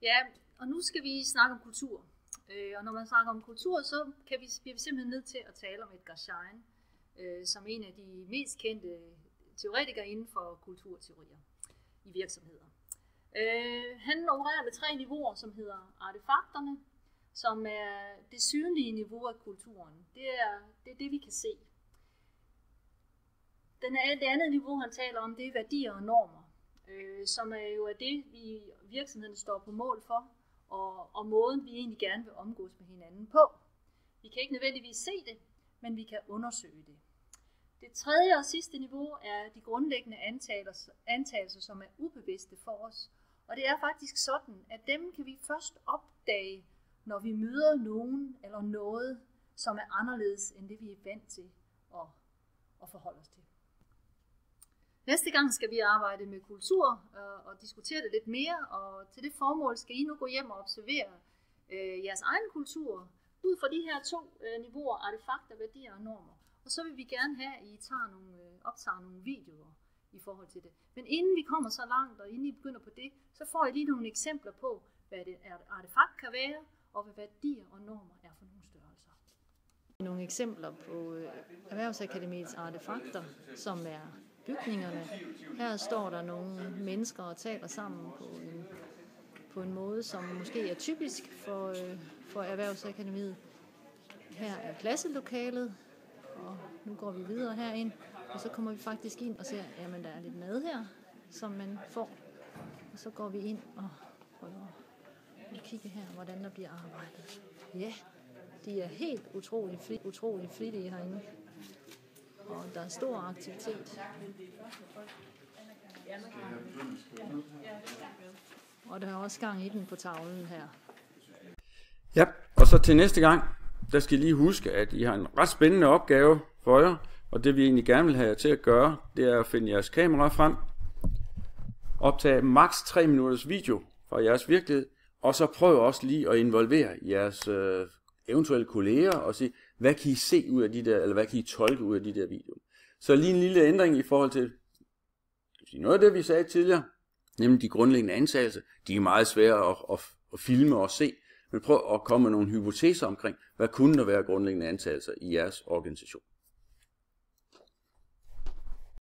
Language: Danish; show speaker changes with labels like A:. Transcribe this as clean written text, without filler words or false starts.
A: Ja, og nu skal vi snakke om kultur. Og når man snakker om kultur, så bliver vi simpelthen nødt til at tale om Edgar Schein, som en af de mest kendte teoretikere inden for kulturteorier i virksomheder. Han opererer med 3 niveauer, som hedder artefakterne, som er det synlige niveau af kulturen. Det er det, vi kan se. Det andet niveau, han taler om, det er værdier og normer, som er jo det, vi virksomheden står på mål for, og måden, vi egentlig gerne vil omgås med hinanden på. Vi kan ikke nødvendigvis se det, men vi kan undersøge det. Det tredje og sidste niveau er de grundlæggende antagelser, som er ubevidste for os. Og det er faktisk sådan, at dem kan vi først opdage, når vi møder nogen eller noget, som er anderledes end det, vi er vant til at forholde os til. Næste gang skal vi arbejde med kultur og diskutere det lidt mere, og til det formål skal I nu gå hjem og observere jeres egen kultur ud fra de her 2 niveauer, artefakter, værdier og normer. Og så vil vi gerne have, at I optager nogle videoer i forhold til det. Men inden vi kommer så langt, og inden I begynder på det, så får I lige nogle eksempler på, hvad det artefakt kan være, og hvad værdier og normer er for nogle størrelser. Nogle eksempler på Erhvervsakademiets artefakter, som er bygningerne. Her står der nogle mennesker og taler sammen på en måde, som måske er typisk for Erhvervsakademiet. Her er klasselokalet, og nu går vi videre herind, og så kommer vi faktisk ind og ser, jamen der er lidt mad her, som man får. Og så går vi ind og prøver at kigge her, hvordan der bliver arbejdet. Ja, de er helt utrolig flittige herinde. Og der er stor aktivitet. Og der er også gang i den på tavlen her.
B: Ja, og så til næste gang, der skal I lige huske, at I har en ret spændende opgave for jer. Og det vi egentlig gerne vil have jer til at gøre, det er at finde jeres kamera frem. Optage maks 3 minutters video fra jeres virkelighed. Og så prøv også lige at involvere jeres eventuelle kolleger og sige, hvad kan I se ud af de der, eller hvad kan I tolke ud af de der videoer. Så lige en lille ændring i forhold til noget af det, vi sagde tidligere, nemlig de grundlæggende antagelser. De er meget svære at filme og se, men prøv at komme med nogle hypoteser omkring, hvad kunne der være grundlæggende antagelser i jeres organisation.